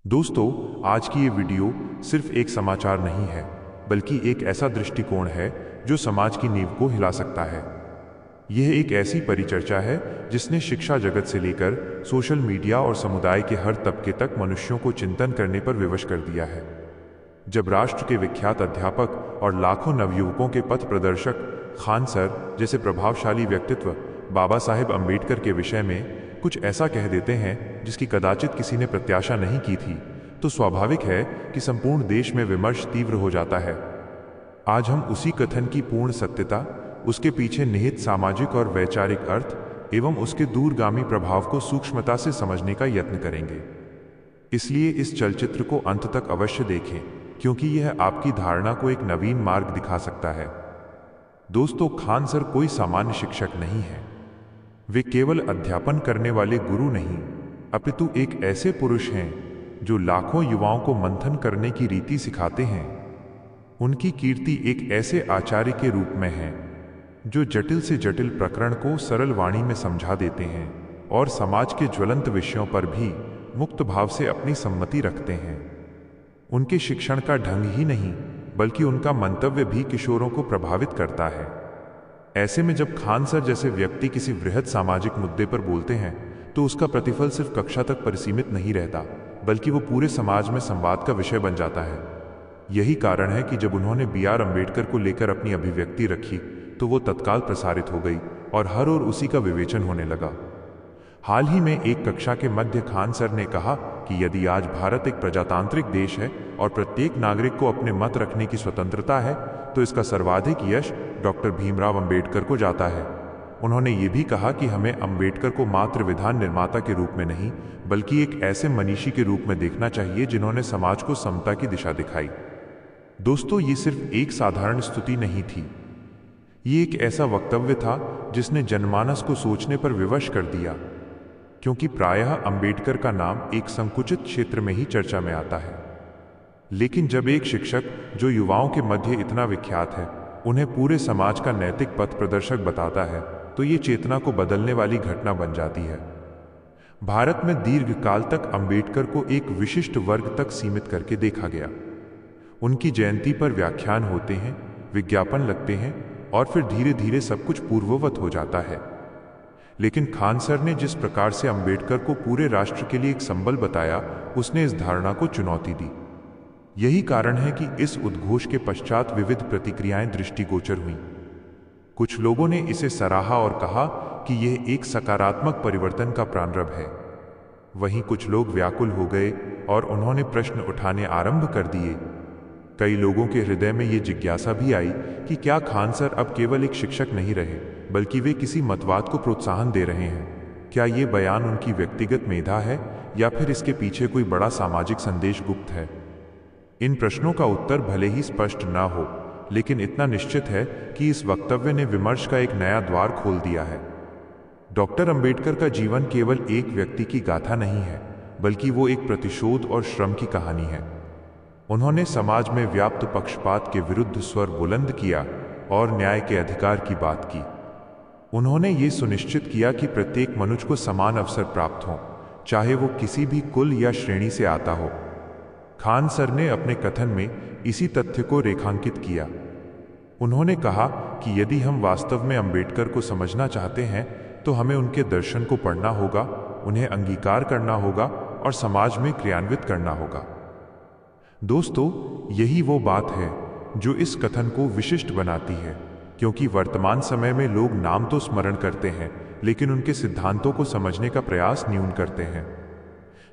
दोस्तों, आज की ये वीडियो सिर्फ एक समाचार नहीं है, बल्कि एक ऐसा दृष्टिकोण है जो समाज की नींव को हिला सकता है। यह एक ऐसी परिचर्चा है जिसने शिक्षा जगत से लेकर सोशल मीडिया और समुदाय के हर तबके तक मनुष्यों को चिंतन करने पर विवश कर दिया है। जब राष्ट्र के विख्यात अध्यापक और लाखों नवयुवकों के पथ प्रदर्शक खान सर जैसे प्रभावशाली व्यक्तित्व बाबा साहेब अम्बेडकर के विषय में कुछ ऐसा कह देते हैं जिसकी कदाचित किसी ने प्रत्याशा नहीं की थी, तो स्वाभाविक है कि संपूर्ण देश में विमर्श तीव्र हो जाता है। आज हम उसी कथन की पूर्ण सत्यता, उसके पीछे निहित सामाजिक और वैचारिक अर्थ एवं उसके दूरगामी प्रभाव को सूक्ष्मता से समझने का यत्न करेंगे। इसलिए इस चलचित्र को अंत तक अवश्य देखें, क्योंकि यह आपकी धारणा को एक नवीन मार्ग दिखा सकता है। दोस्तों, खान सर कोई सामान्य शिक्षक नहीं है। वे केवल अध्यापन करने वाले गुरु नहीं, अपितु एक ऐसे पुरुष हैं जो लाखों युवाओं को मंथन करने की रीति सिखाते हैं। उनकी कीर्ति एक ऐसे आचार्य के रूप में है जो जटिल से जटिल प्रकरण को सरल वाणी में समझा देते हैं और समाज के ज्वलंत विषयों पर भी मुक्त भाव से अपनी सम्मति रखते हैं। उनके शिक्षण का ढंग ही नहीं, बल्कि उनका मंतव्य भी किशोरों को प्रभावित करता है। ऐसे में जब खान सर जैसे व्यक्ति किसी वृहद सामाजिक मुद्दे पर बोलते हैं, तो उसका प्रतिफल सिर्फ कक्षा तक परिसीमित नहीं रहता, बल्कि वो पूरे समाज में संवाद का विषय बन जाता है। यही कारण है कि जब उन्होंने B.R. अम्बेडकर को लेकर अपनी अभिव्यक्ति रखी, तो वो तत्काल प्रसारित हो गई और हर ओर उसी का विवेचन होने लगा। हाल ही में एक कक्षा के मध्य खान सर ने कहा कि यदि आज भारत एक प्रजातांत्रिक देश है और प्रत्येक नागरिक को अपने मत रखने की स्वतंत्रता है, तो इसका सर्वाधिक यश डॉक्टर भीमराव अंबेडकर को जाता है। उन्होंने ये भी कहा कि हमें अंबेडकर को मात्र विधान निर्माता के रूप में नहीं, बल्कि एक ऐसे मनीषी के रूप में देखना चाहिए जिन्होंने समाज को समता की दिशा दिखाई। दोस्तों, ये सिर्फ एक साधारण स्तुति नहीं थी, ये एक ऐसा वक्तव्य था जिसने जनमानस को सोचने पर विवश कर दिया, क्योंकि प्रायः अंबेडकर का नाम एक संकुचित क्षेत्र में ही चर्चा में आता है। लेकिन जब एक शिक्षक जो युवाओं के मध्य इतना विख्यात है, उन्हें पूरे समाज का नैतिक पथ प्रदर्शक बताता है, तो ये चेतना को बदलने वाली घटना बन जाती है। भारत में दीर्घकाल तक अंबेडकर को एक विशिष्ट वर्ग तक सीमित करके देखा गया। उनकी जयंती पर व्याख्यान होते हैं, विज्ञापन लगते हैं और फिर धीरे धीरे सब कुछ पूर्ववत हो जाता है। लेकिन खान सर ने जिस प्रकार से अंबेडकर को पूरे राष्ट्र के लिए एक संबल बताया, उसने इस धारणा को चुनौती दी। यही कारण है कि इस उद्घोष के पश्चात विविध प्रतिक्रियाएं दृष्टिगोचर हुईं। कुछ लोगों ने इसे सराहा और कहा कि यह एक सकारात्मक परिवर्तन का प्रारंभ है। वहीं कुछ लोग व्याकुल हो गए और उन्होंने प्रश्न उठाने आरंभ कर दिए। कई लोगों के हृदय में ये जिज्ञासा भी आई कि क्या खान सर अब केवल एक शिक्षक नहीं रहे, बल्कि वे किसी मतवाद को प्रोत्साहन दे रहे हैं। क्या ये बयान उनकी व्यक्तिगत मेधा है या फिर इसके पीछे कोई बड़ा सामाजिक संदेश गुप्त है? इन प्रश्नों का उत्तर भले ही स्पष्ट ना हो, लेकिन इतना निश्चित है कि इस वक्तव्य ने विमर्श का एक नया द्वार खोल दिया है। डॉक्टर अंबेडकर का जीवन केवल एक व्यक्ति की गाथा नहीं है, बल्कि वो एक प्रतिशोध और श्रम की कहानी है। उन्होंने समाज में व्याप्त पक्षपात के विरुद्ध स्वर बुलंद किया और न्याय के अधिकार की बात की। उन्होंने ये सुनिश्चित किया कि प्रत्येक मनुष्य को समान अवसर प्राप्त हो, चाहे वो किसी भी कुल या श्रेणी से आता हो। खान सर ने अपने कथन में इसी तथ्य को रेखांकित किया। उन्होंने कहा कि यदि हम वास्तव में अंबेडकर को समझना चाहते हैं, तो हमें उनके दर्शन को पढ़ना होगा, उन्हें अंगीकार करना होगा और समाज में क्रियान्वित करना होगा। दोस्तों, यही वो बात है जो इस कथन को विशिष्ट बनाती है, क्योंकि वर्तमान समय में लोग नाम तो स्मरण करते हैं, लेकिन उनके सिद्धांतों को समझने का प्रयास न्यून करते हैं।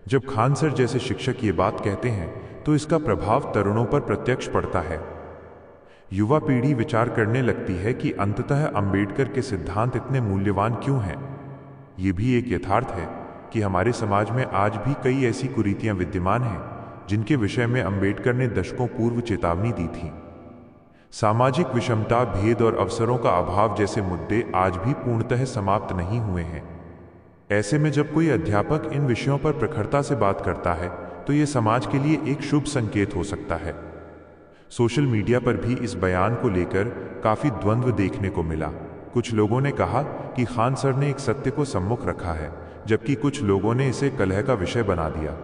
जब खान सर जैसे शिक्षक ये बात कहते हैं, तो इसका प्रभाव तरुणों पर प्रत्यक्ष पड़ता है। युवा पीढ़ी विचार करने लगती है कि अंततः अंबेडकर के सिद्धांत इतने मूल्यवान क्यों हैं। ये भी एक यथार्थ है कि हमारे समाज में आज भी कई ऐसी कुरीतियां विद्यमान हैं जिनके विषय में अंबेडकर ने दशकों पूर्व चेतावनी दी थी। सामाजिक विषमता, भेद और अवसरों का अभाव जैसे मुद्दे आज भी पूर्णतः समाप्त नहीं हुए हैं। ऐसे में जब कोई अध्यापक इन विषयों पर प्रखरता से बात करता है, तो यह समाज के लिए एक शुभ संकेत हो सकता है। सोशल मीडिया पर भी इस बयान को लेकर काफी द्वंद्व देखने को मिला। कुछ लोगों ने कहा कि यदि हम वास्तव में अंबेडकर को समझना चाहते हैं, तो हमें उनके दर्शन को पढ़ना होगा, उन्हें अंगीकार करना होगा और समाज में क्रियान्वित करना होगा। सोशल मीडिया पर भी इस बयान को लेकर काफी द्वंद्व देखने को मिला। कुछ लोगों ने कहा कि खान सर ने एक सत्य को सम्मुख रखा है, जबकि कुछ लोगों ने इसे कलह का विषय बना दिया।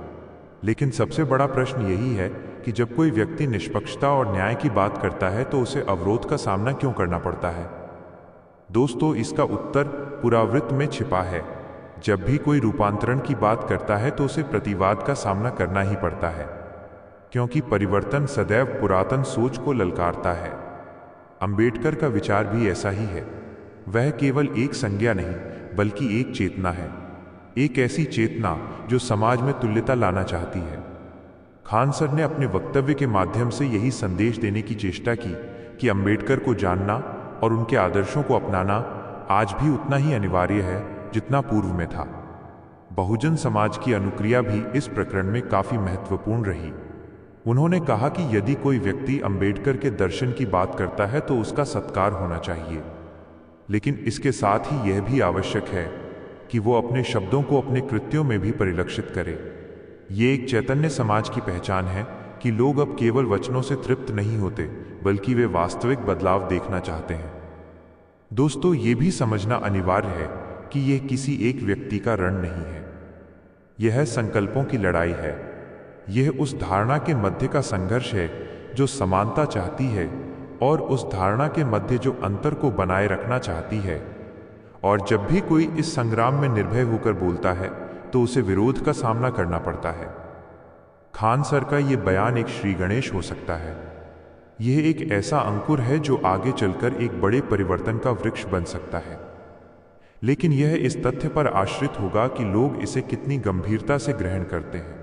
लेकिन सबसे बड़ा प्रश्न यही है कि जब कोई व्यक्ति निष्पक्षता और न्याय की बात करता है तो उसे अवरोध का सामना क्यों करना पड़ता है? दोस्तों, इसका उत्तर पुरावृत्त में छिपा है। जब भी कोई रूपांतरण की बात करता है तो उसे प्रतिवाद का सामना करना ही पड़ता है, क्योंकि परिवर्तन सदैव पुरातन सोच को ललकारता है। अंबेडकर का विचार भी ऐसा ही है। वह केवल एक संज्ञा नहीं, बल्कि एक चेतना है, एक ऐसी चेतना जो समाज में तुल्यता लाना चाहती है। खान सर ने अपने वक्तव्य के माध्यम से यही संदेश देने की चेष्टा की कि अंबेडकर को जानना और उनके आदर्शों को अपनाना आज भी उतना ही अनिवार्य है जितना पूर्व में था। बहुजन समाज की अनुक्रिया भी इस प्रकरण में काफी महत्वपूर्ण रही। उन्होंने कहा कि यदि कोई व्यक्ति अंबेडकर के दर्शन की बात करता है तो उसका सत्कार होना चाहिए, लेकिन इसके साथ ही यह भी आवश्यक है कि वो अपने शब्दों को अपने कृत्यों में भी परिलक्षित करे। ये एक चैतन्य समाज की पहचान है कि लोग अब केवल वचनों से तृप्त नहीं होते, बल्कि वे वास्तविक बदलाव देखना चाहते हैं। दोस्तों, ये भी समझना अनिवार्य है कि यह किसी एक व्यक्ति का रण नहीं है, यह संकल्पों की लड़ाई है। यह उस धारणा के मध्य का संघर्ष है जो समानता चाहती है और उस धारणा के मध्य जो अंतर को बनाए रखना चाहती है। और जब भी कोई इस संग्राम में निर्भय होकर बोलता है तो उसे विरोध का सामना करना पड़ता है। खान सर का यह बयान एक श्री गणेश हो सकता है। यह एक ऐसा अंकुर है जो आगे चलकर एक बड़े परिवर्तन का वृक्ष बन सकता है, लेकिन यह इस तथ्य पर आश्रित होगा कि लोग इसे कितनी गंभीरता से ग्रहण करते हैं।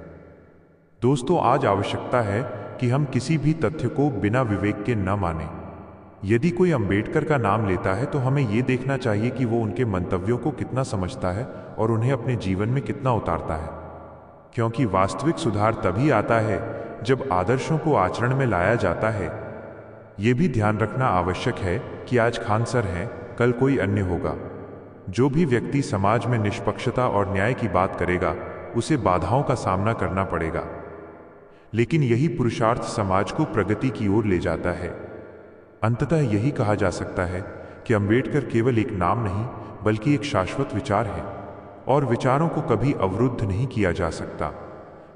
दोस्तों, आज आवश्यकता है कि हम किसी भी तथ्य को बिना विवेक के न मानें। यदि कोई अंबेडकर का नाम लेता है तो हमें यह देखना चाहिए कि वो उनके मंतव्यों को कितना समझता है और उन्हें अपने जीवन में कितना उतारता है, क्योंकि वास्तविक सुधार तभी आता है जब आदर्शों को आचरण में लाया जाता है। यह भी ध्यान रखना आवश्यक है कि आज खान सर हैं, कल कोई अन्य होगा। जो भी व्यक्ति समाज में निष्पक्षता और न्याय की बात करेगा उसे बाधाओं का सामना करना पड़ेगा, लेकिन यही पुरुषार्थ समाज को प्रगति की ओर ले जाता है। अंततः यही कहा जा सकता है कि अंबेडकर केवल एक नाम नहीं, बल्कि एक शाश्वत विचार है, और विचारों को कभी अवरुद्ध नहीं किया जा सकता।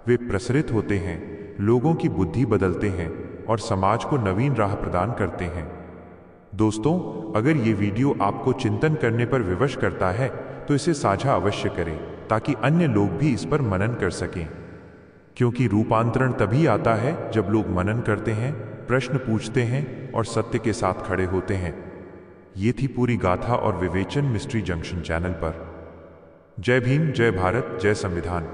वे प्रसरित होते हैं, लोगों की बुद्धि बदलते हैं और समाज को नवीन राह प्रदान करते हैं। दोस्तों, अगर ये वीडियो आपको चिंतन करने पर विवश करता है तो इसे साझा अवश्य करें, ताकि अन्य लोग भी इस पर मनन कर सकें, क्योंकि रूपांतरण तभी आता है जब लोग मनन करते हैं, प्रश्न पूछते हैं और सत्य के साथ खड़े होते हैं। ये थी पूरी गाथा और विवेचन मिस्ट्री जंक्शन चैनल पर। जय भीम, जय भारत, जय संविधान।